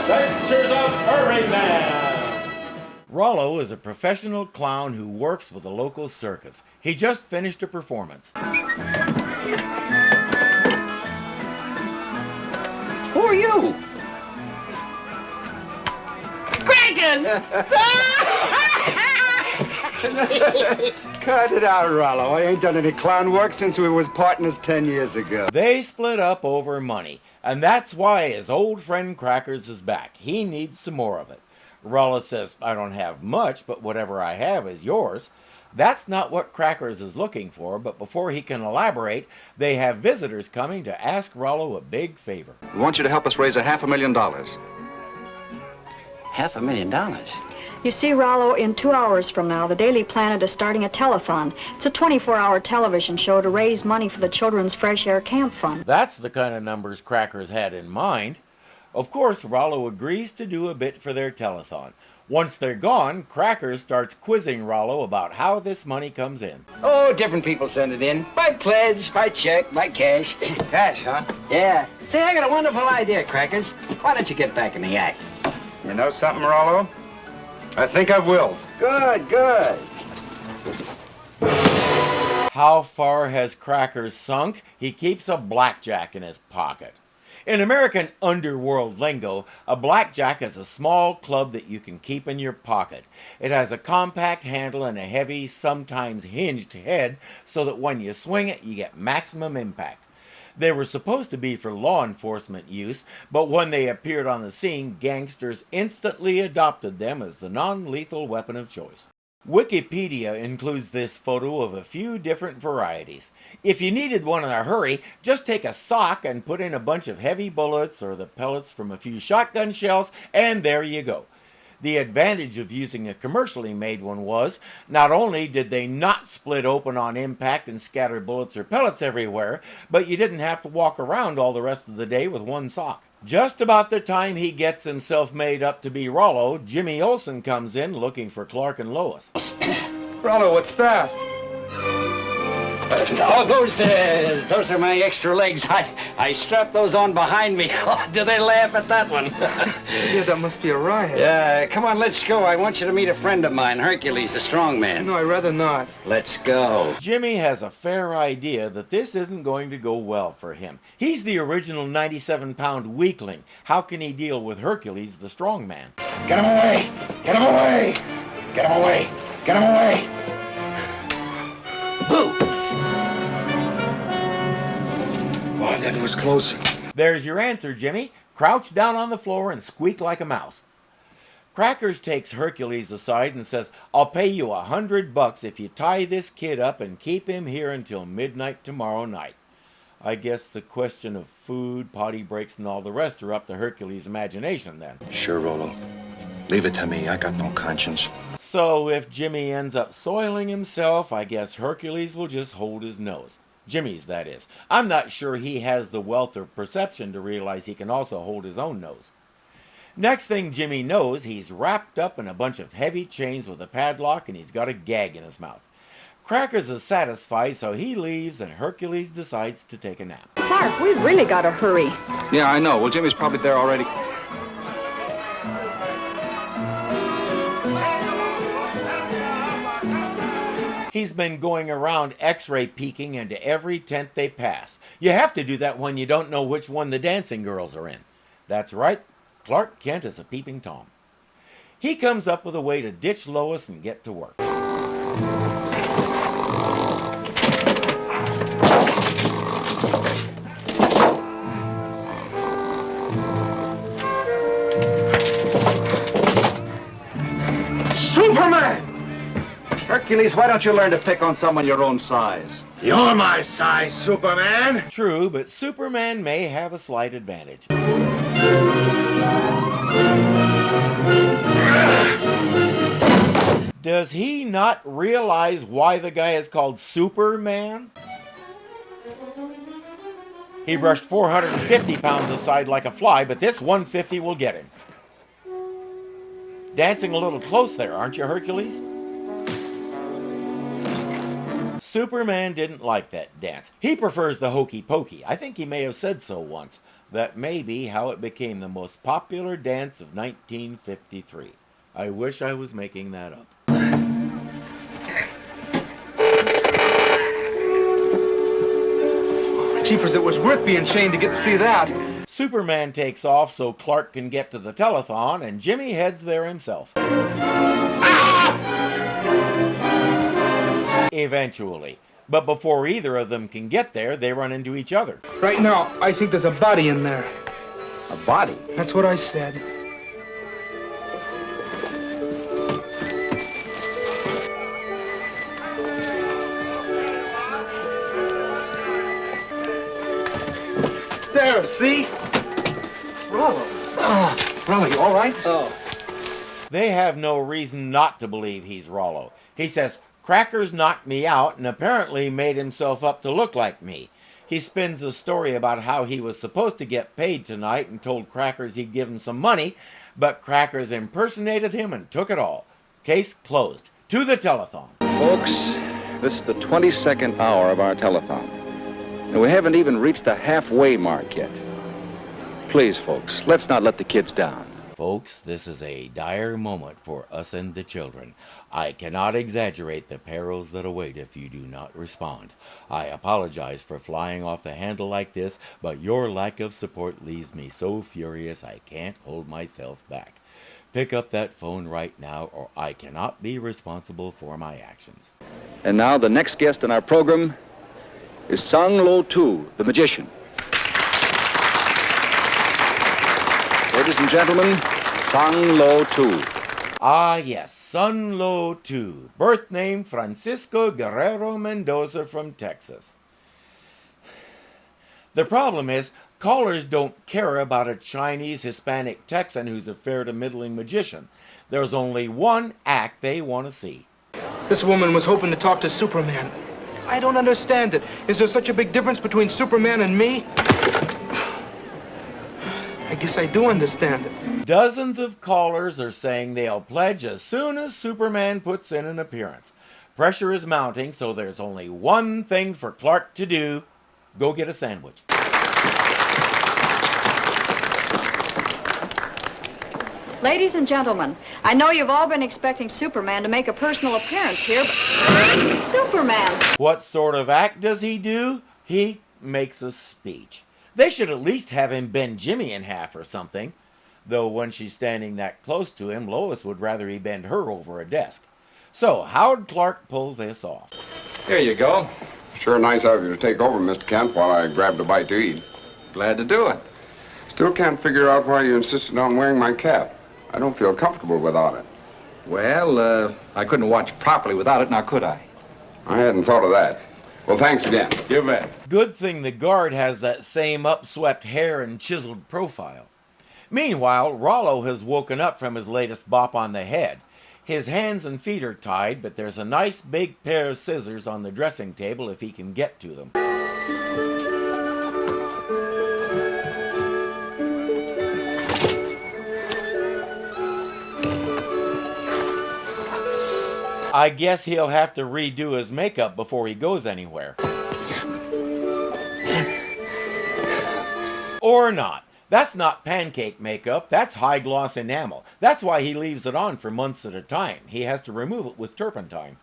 Adventures of Irvingman! Rollo is a professional clown who works with a local circus. He just finished a performance. Who are you? Crackers! Cut it out, Rollo. I ain't done any clown work since we was partners 10 years ago. They split up over money, and that's why his old friend Crackers is back. He needs some more of it. Rollo says, I don't have much, but whatever I have is yours. That's not what Crackers is looking for, but before he can elaborate, they have visitors coming to ask Rollo a big favor. We want you to help us raise $500,000. $500,000? You see, Rollo, in 2 hours from now, the Daily Planet is starting a telethon. It's a 24-hour television show to raise money for the Children's Fresh Air Camp Fund. That's the kind of numbers Crackers had in mind. Of course, Rollo agrees to do a bit for their telethon. Once they're gone, Crackers starts quizzing Rollo about how this money comes in. Oh, different people send it in. By pledge, by check, by cash. Cash, huh? Yeah. Say, I got a wonderful idea, Crackers. Why don't you get back in the act? You know something, Rollo? I think I will. Good, good. How far has Crackers sunk? He keeps a blackjack in his pocket. In American underworld lingo, a blackjack is a small club that you can keep in your pocket. It has a compact handle and a heavy, sometimes hinged head, so that when you swing it, you get maximum impact. They were supposed to be for law enforcement use, but when they appeared on the scene, gangsters instantly adopted them as the non-lethal weapon of choice. Wikipedia includes this photo of a few different varieties. If you needed one in a hurry, just take a sock and put in a bunch of heavy bullets or the pellets from a few shotgun shells, and there you go. The advantage of using a commercially made one was, not only did they not split open on impact and scatter bullets or pellets everywhere, but you didn't have to walk around all the rest of the day with one sock. Just about the time he gets himself made up to be Rollo, Jimmy Olsen comes in looking for Clark and Lois. Rollo, what's that? Oh, those are my extra legs. I strapped those on behind me. Oh, do they laugh at that one? Yeah, that must be a riot. Yeah, come on, let's go. I want you to meet a friend of mine, Hercules, the strong man. No, I'd rather not. Let's go. Jimmy has a fair idea that this isn't going to go well for him. He's the original 97-pound weakling. How can he deal with Hercules, the strong man? Get him away! Get him away! Get him away! Get him away! Boo! Oh, that was close. There's your answer, Jimmy. Crouch down on the floor and squeak like a mouse. Crackers takes Hercules aside and says, I'll pay you $100 if you tie this kid up and keep him here until midnight tomorrow night. I guess the question of food, potty breaks, and all the rest are up to Hercules' imagination then. Sure, Rollo. Leave it to me. I got no conscience. So if Jimmy ends up soiling himself, I guess Hercules will just hold his nose. Jimmy's, that is. I'm not sure he has the wealth of perception to realize he can also hold his own nose. Next thing Jimmy knows, he's wrapped up in a bunch of heavy chains with a padlock and he's got a gag in his mouth. Crackers is satisfied, so he leaves and Hercules decides to take a nap. Clark, we've really got to hurry. Yeah, I know. Well, Jimmy's probably there already. He's been going around x-ray peeking into every tent they pass. You have to do that when you don't know which one the dancing girls are in. That's right, Clark Kent is a peeping Tom. He comes up with a way to ditch Lois and get to work. Superman! Hercules, why don't you learn to pick on someone your own size? You're my size, Superman! True, but Superman may have a slight advantage. Does he not realize why the guy is called Superman? He brushed 450 pounds aside like a fly, but this 150 will get him. Dancing a little close there, aren't you, Hercules? Superman didn't like that dance. He prefers the hokey pokey. I think he may have said so once. That may be how it became the most popular dance of 1953. I wish I was making that up. Jeepers, it was worth being chained to get to see that. Superman takes off so Clark can get to the telethon, and Jimmy heads there himself. Eventually. But before either of them can get there, they run into each other. Right now, I think there's a body in there. A body? That's what I said. There, see? Rollo. Rollo, you all right? Oh. They have no reason not to believe he's Rollo. He says, Crackers knocked me out and apparently made himself up to look like me. He spins a story about how he was supposed to get paid tonight and told Crackers he'd give him some money, but Crackers impersonated him and took it all. Case closed. To the telethon. Folks, this is the 22nd hour of our telethon, and we haven't even reached the halfway mark yet. Please, folks, let's not let the kids down. Folks, this is a dire moment for us and the children. I cannot exaggerate the perils that await if you do not respond. I apologize for flying off the handle like this, but your lack of support leaves me so furious I can't hold myself back. Pick up that phone right now, or I cannot be responsible for my actions. And now the next guest in our program is Sang Lo Tu, the magician. Ladies and gentlemen, Sang Lo Tu. Ah, yes, Sun Lo Tu. Birth name Francisco Guerrero Mendoza from Texas. The problem is, callers don't care about a Chinese Hispanic Texan who's a fair to middling magician. There's only one act they want to see. This woman was hoping to talk to Superman. I don't understand it. Is there such a big difference between Superman and me? I guess I do understand it. Dozens of callers are saying they'll pledge as soon as Superman puts in an appearance. Pressure is mounting, so there's only one thing for Clark to do. Go get a sandwich. Ladies and gentlemen, I know you've all been expecting Superman to make a personal appearance here, but Superman! What sort of act does he do? He makes a speech. They should at least have him bend Jimmy in half or something. Though when she's standing that close to him, Lois would rather he bend her over a desk. So, how'd Clark pull this off? Here you go. Sure nice of you to take over, Mr. Kent, while I grabbed a bite to eat. Glad to do it. Still can't figure out why you insisted on wearing my cap. I don't feel comfortable without it. Well, I couldn't watch properly without it, now could I? I hadn't thought of that. Well, thanks again. You bet. Good thing the guard has that same upswept hair and chiseled profile. Meanwhile, Rollo has woken up from his latest bop on the head. His hands and feet are tied, but there's a nice big pair of scissors on the dressing table if he can get to them. I guess he'll have to redo his makeup before he goes anywhere. Or not. That's not pancake makeup, that's high-gloss enamel. That's why he leaves it on for months at a time. He has to remove it with turpentine.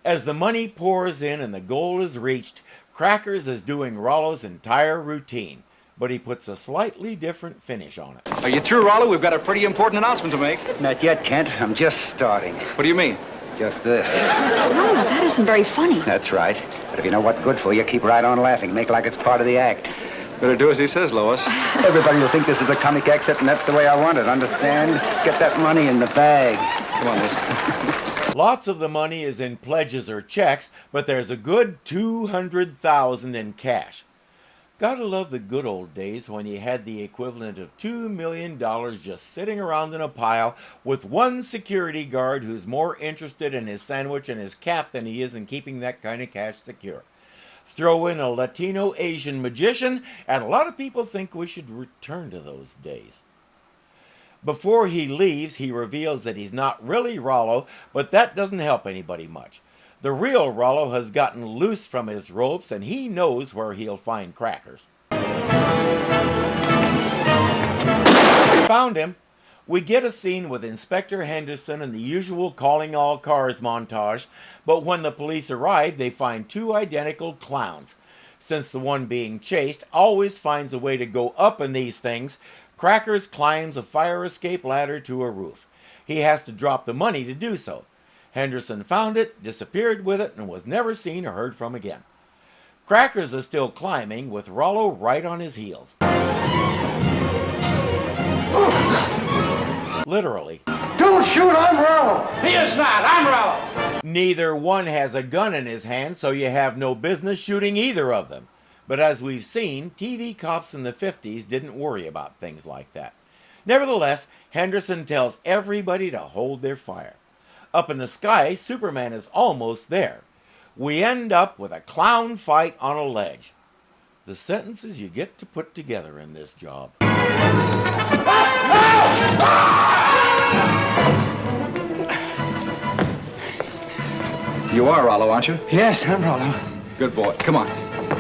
As the money pours in and the goal is reached, Crackers is doing Rollo's entire routine, but he puts a slightly different finish on it. Are you through, Rollo? We've got a pretty important announcement to make. Not yet, Kent. I'm just starting. What do you mean? Just this. Rollo, that isn't very funny. That's right. But if you know what's good for you, keep right on laughing. Make like it's part of the act. Better do as he says, Lois. Everybody will think this is a comic exit, and that's the way I want it, understand? Get that money in the bag. Come on, Lois. Lots of the money is in pledges or checks, but there's a good $200,000 in cash. Gotta love the good old days when you had the equivalent of $2 million just sitting around in a pile with one security guard who's more interested in his sandwich and his cap than he is in keeping that kind of cash secure. Throw in a Latino Asian magician, and a lot of people think we should return to those days. Before he leaves, he reveals that he's not really Rollo, but that doesn't help anybody much. The real Rollo has gotten loose from his ropes and he knows where he'll find Crackers. Found him. We get a scene with Inspector Henderson and the usual calling all cars montage, but when the police arrive, they find two identical clowns. Since the one being chased always finds a way to go up in these things, Crackers climbs a fire escape ladder to a roof. He has to drop the money to do so. Henderson found it, disappeared with it, and was never seen or heard from again. Crackers is still climbing, with Rollo right on his heels. Literally. Don't shoot, I'm Rollo! He is not. I'm Rollo. Neither one has a gun in his hand, so you have no business shooting either of them. But as we've seen, TV cops in the 50s didn't worry about things like that. Nevertheless, Henderson tells everybody to hold their fire. Up in the sky, Superman is almost there. We end up with a clown fight on a ledge. The sentences you get to put together in this job. You are Rollo, aren't you? Yes, I'm Rollo. Good boy. Come on.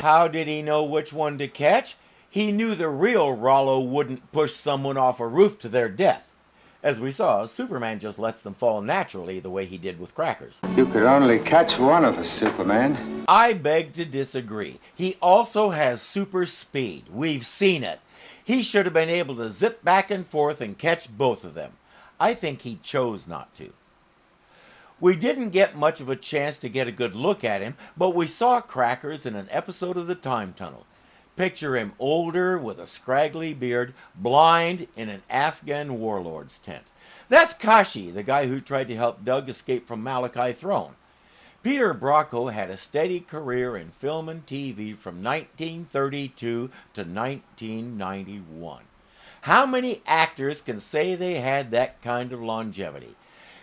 How did he know which one to catch? He knew the real Rollo wouldn't push someone off a roof to their death. As we saw, Superman just lets them fall naturally the way he did with Crackers. You could only catch one of us, Superman. I beg to disagree. He also has super speed. We've seen it. He should have been able to zip back and forth and catch both of them. I think he chose not to. We didn't get much of a chance to get a good look at him, but we saw Crackers in an episode of the Time Tunnel. Picture him older, with a scraggly beard, blind, in an Afghan warlord's tent. That's Kashi, the guy who tried to help Doug escape from Malachi Throne. Peter Bracco had a steady career in film and TV from 1932 to 1991. How many actors can say they had that kind of longevity?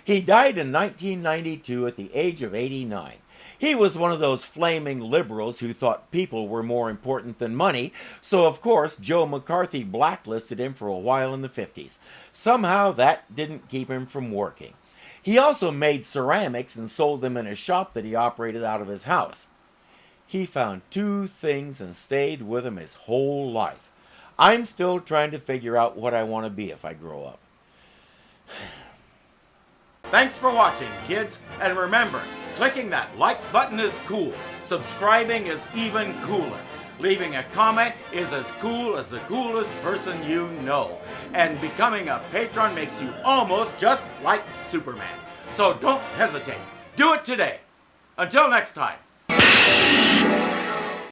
He died in 1992 at the age of 89. He was one of those flaming liberals who thought people were more important than money, so of course Joe McCarthy blacklisted him for a while in the 50s. Somehow that didn't keep him from working. He also made ceramics and sold them in a shop that he operated out of his house. He found two things and stayed with them his whole life. I'm still trying to figure out what I want to be if I grow up. Thanks for watching, kids, and remember, clicking that like button is cool. Subscribing is even cooler. Leaving a comment is as cool as the coolest person you know. And becoming a patron makes you almost just like Superman. So don't hesitate. Do it today. Until next time.